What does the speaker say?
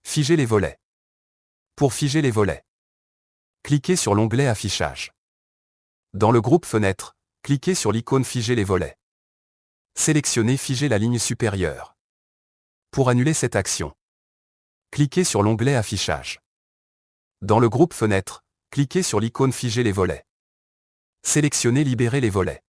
Figez les volets. Pour figer les volets, cliquez sur l'onglet Affichage. Dans le groupe Fenêtre, cliquez sur l'icône Figer les volets. Sélectionnez Figer la ligne supérieure. Pour annuler cette action, cliquez sur l'onglet Affichage. Dans le groupe Fenêtre, cliquez sur l'icône Figer les volets. Sélectionnez Libérer les volets.